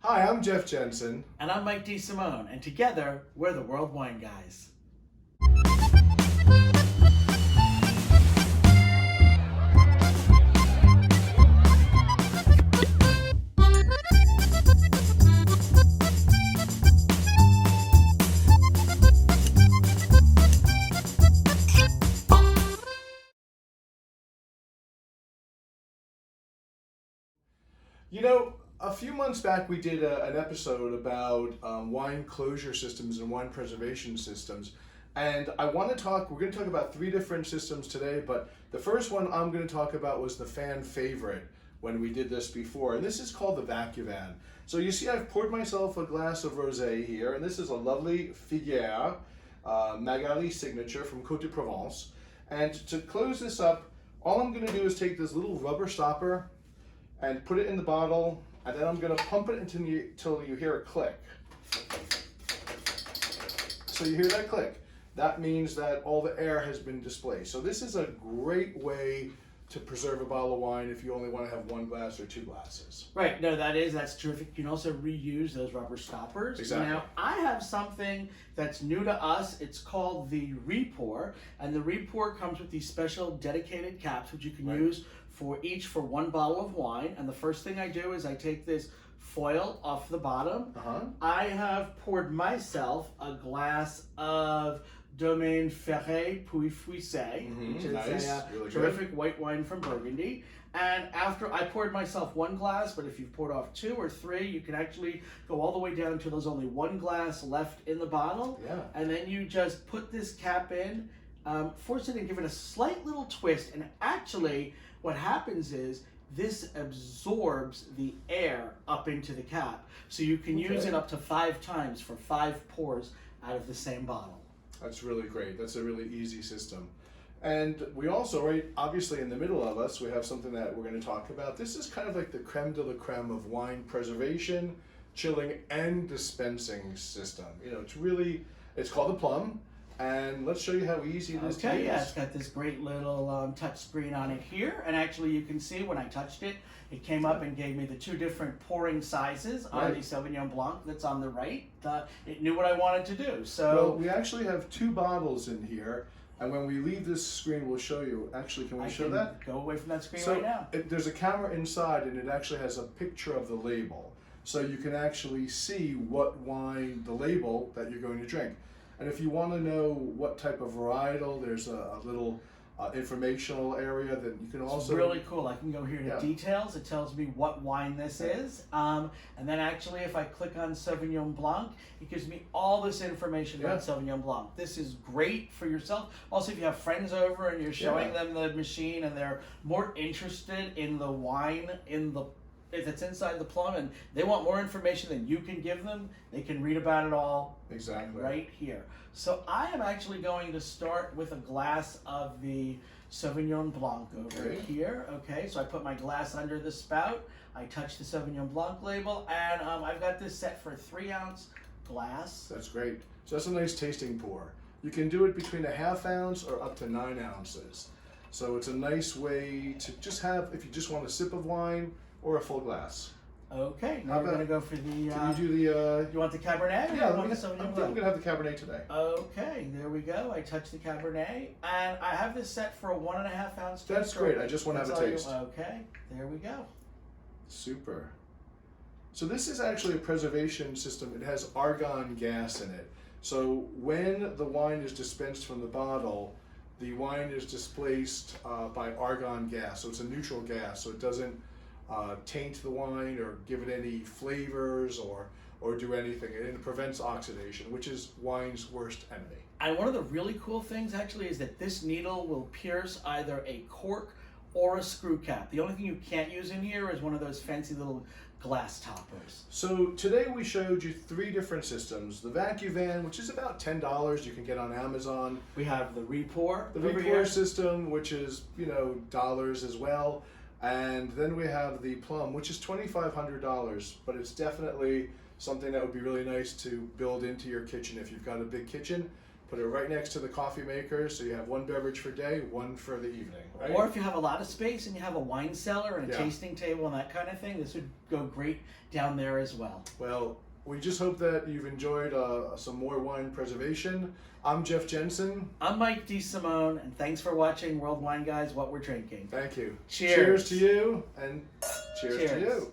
Hi, I'm Jeff Jensen. And I'm Mike DeSimone, and together we're the World Wine Guys. You know, a few months back we did an episode about wine closure systems and wine preservation systems. And we're going to talk about three different systems today, but the first one I'm going to talk about was the fan favorite when we did this before. And this is called the Vacuvan. So you see I've poured myself a glass of rosé here, and this is a lovely Figuière Magali signature from Côte de Provence. And to close this up, all I'm going to do is take this little rubber stopper and put it in the bottle, and then I'm going to pump it until you hear a click. So you hear that click. That means that all the air has been displaced. So this is a great way to preserve a bottle of wine if you only want to have one glass or two glasses. Right, no, that's terrific. You can also reuse those rubber stoppers. Exactly. Now, I have something that's new to us. It's called the Repour, and the Repour comes with these special dedicated caps, which you can use for one bottle of wine. And the first thing I do is I take this foil off the bottom. I have poured myself a glass of Domaine Ferré Puy Fouissé, which is a really terrific white wine from Burgundy. And after I poured myself one glass, but if you've poured off two or three, you can actually go all the way down until there's only one glass left in the bottle. Yeah. And then you just put this cap in, force it and give it a slight little twist. And actually, what happens is this absorbs the air up into the cap. So you can use it up to 5 times for 5 pours out of the same bottle. That's really great. That's a really easy system. And we also, obviously in the middle of us, we have something that we're going to talk about. This is kind of like the creme de la creme of wine preservation, chilling, and dispensing system. You know, it's called the Plum. And let's show you how easy it is to use. Yeah, it's got this great little touch screen on it here. And actually you can see when I touched it, it came up and gave me the 2 different pouring sizes on the Sauvignon Blanc that's on the right. It knew what I wanted to do. So well, we actually have 2 bottles in here. And when we leave this screen, we'll show you. Actually, can we show that? Go away from that screen right now. There's a camera inside, and it actually has a picture of the label. So you can actually see what wine, the label that you're going to drink. And if you want to know what type of varietal, there's a little informational area that you can also... It's really cool. I can go here to details. It tells me what wine this is. And then actually if I click on Sauvignon Blanc, it gives me all this information about Sauvignon Blanc. This is great for yourself. Also, if you have friends over and you're showing them the machine and they're more interested in the wine if it's inside the Plum and they want more information than you can give them, they can read about it all right here. So I am actually going to start with a glass of the Sauvignon Blanc over here. Okay, so I put my glass under the spout, I touch the Sauvignon Blanc label, and I've got this set for a 3-ounce glass. That's great. So that's a nice tasting pour. You can do it between a 1/2 ounce or up to 9 ounces. So it's a nice way to just have, if you just want a sip of wine, or a full glass. Okay, now we're going to go for the... Can you do the... You want the Cabernet? Yeah, I'm going to have the Cabernet today. Okay, there we go. I touched the Cabernet, and I have this set for a 1.5 ounce. That's great. I just want to have a taste. Okay, there we go. Super. So this is actually a preservation system. It has argon gas in it. So when the wine is dispensed from the bottle, the wine is displaced by argon gas. So it's a neutral gas, so it doesn't taint the wine or give it any flavors or do anything. It prevents oxidation, which is wine's worst enemy. And one of the really cool things actually is that this needle will pierce either a cork or a screw cap. The only thing you can't use in here is one of those fancy little glass toppers. So today we showed you 3 different systems. The Vacuvan, which is about $10 you can get on Amazon. We have the Repour. The Repour system, which is, dollars as well. And then we have the Plum, which is $2,500, but it's definitely something that would be really nice to build into your kitchen. If you've got a big kitchen, Put it right next to the coffee maker, so you have one beverage for day, one for the evening. Right? Or if you have a lot of space and you have a wine cellar and a Yeah. tasting table and that kind of thing, this would go great down there as well. Well, we just hope that you've enjoyed some more wine preservation. I'm Jeff Jensen. I'm Mike DeSimone, and thanks for watching World Wine Guys, What We're Drinking. Thank you. Cheers. Cheers to you, and cheers to Cheers. you.